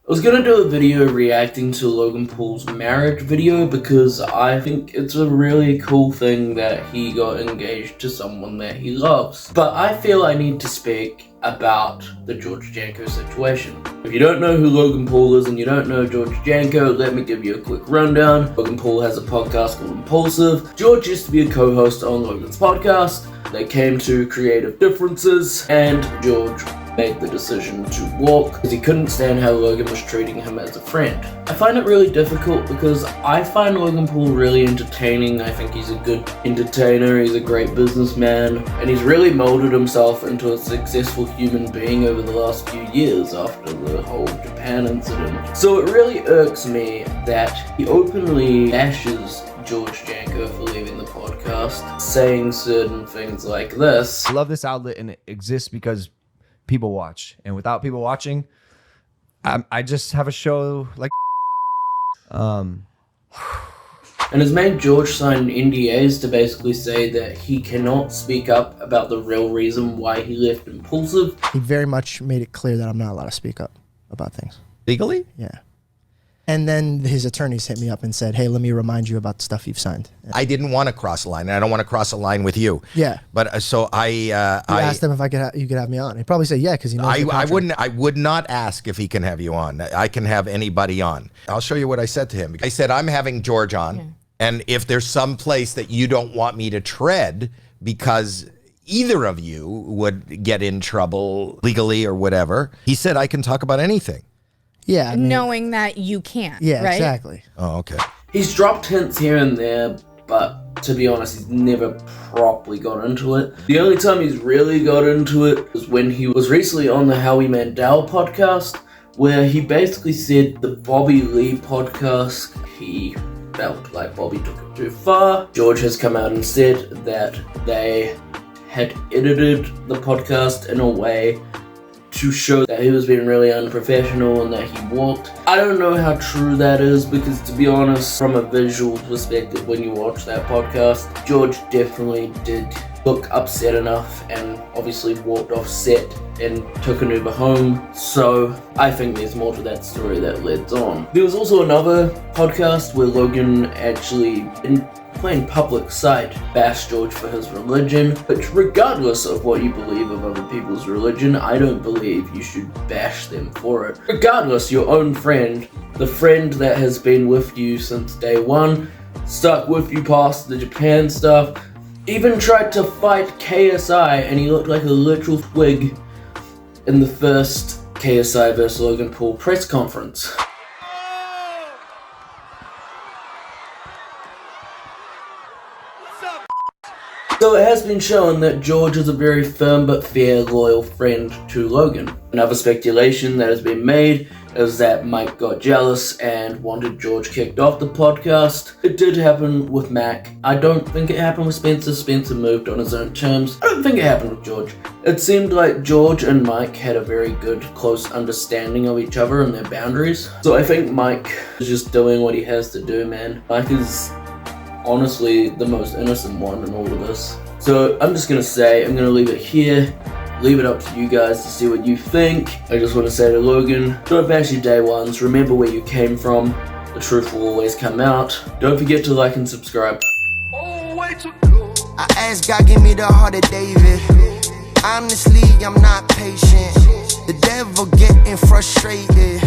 I was gonna do a video reacting to Logan Paul's marriage video because I think it's a really cool thing that he got engaged to someone that he loves. But I feel I need to speak about the George Janko situation. If you don't know who Logan Paul is and you don't know George Janko, let me give you a quick rundown. Logan Paul has a podcast called Impulsive. George used to be a co-host on Logan's podcast. They came to creative differences and George made the decision to walk because he couldn't stand how Logan was treating him as a friend. I find it really difficult because I find Logan Paul really entertaining. I think he's a good entertainer, he's a great businessman, and he's really molded himself into a successful human being over the last few years after the whole Japan incident. So it really irks me that he openly bashes George Janko for leaving the podcast, saying certain things like this. I love this outlet and it exists because people watch, and without people watching, I just have a show like and has made George sign NDAs to basically say that he cannot speak up about the real reason why he left Impulsive. He very much made it clear that I'm not allowed to speak up about things. Legally? Yeah. And then his attorneys hit me up and said, hey, let me remind you about the stuff you've signed. I didn't want to cross a line, and I don't want to cross a line with you. Yeah. But so I asked him if you could have me on. He'd probably say yeah, because he knows the contract. I would not ask if he can have you on. I can have anybody on. I'll show you what I said to him. I said, I'm having George on, and if there's some place that you don't want me to tread because either of you would get in trouble legally or whatever, he said, I can talk about anything. Yeah, I mean, knowing that you can't. Yeah, right? Exactly. Oh, okay. He's dropped hints here and there, but to be honest, he's never properly got into it. The only time he's really got into it was when he was recently on the Howie Mandel podcast, where he basically said the Bobby Lee podcast, he felt like Bobby took it too far. George has come out and said that they had edited the podcast in a way to show that he was being really unprofessional and that he walked. I don't know how true that is because, to be honest, from a visual perspective, when you watch that podcast, George definitely did look upset enough and obviously walked off set and took an Uber home. So I think there's more to that story that leads on. There was also another podcast where Logan actually, in plain public sight, bashed George for his religion, which regardless of what you believe of other people's religion, I don't believe you should bash them for it. Regardless, your own friend, the friend that has been with you since day one, stuck with you past the Japan stuff, even tried to fight KSI and he looked like a literal twig in the first KSI vs Logan Paul press conference. So it has been shown that George is a very firm but fair, loyal friend to Logan. Another speculation that has been made is that Mike got jealous and wanted George kicked off the podcast. It did happen with Mac. I don't think it happened with Spencer. Spencer moved on his own terms. I don't think it happened with George. It seemed like George and Mike had a very good, close understanding of each other and their boundaries. So I think Mike is just doing what he has to do, man. Mike is honestly the most innocent one in all of this. So I'm just gonna say, I'm gonna leave it here, leave it up to you guys to see what you think. I just want to say to Logan, don't bash your day ones, remember where you came from, the truth will always come out. Don't forget to like and subscribe. I ask God, give me the heart of David. Honestly, I'm not patient. The devil getting frustrated.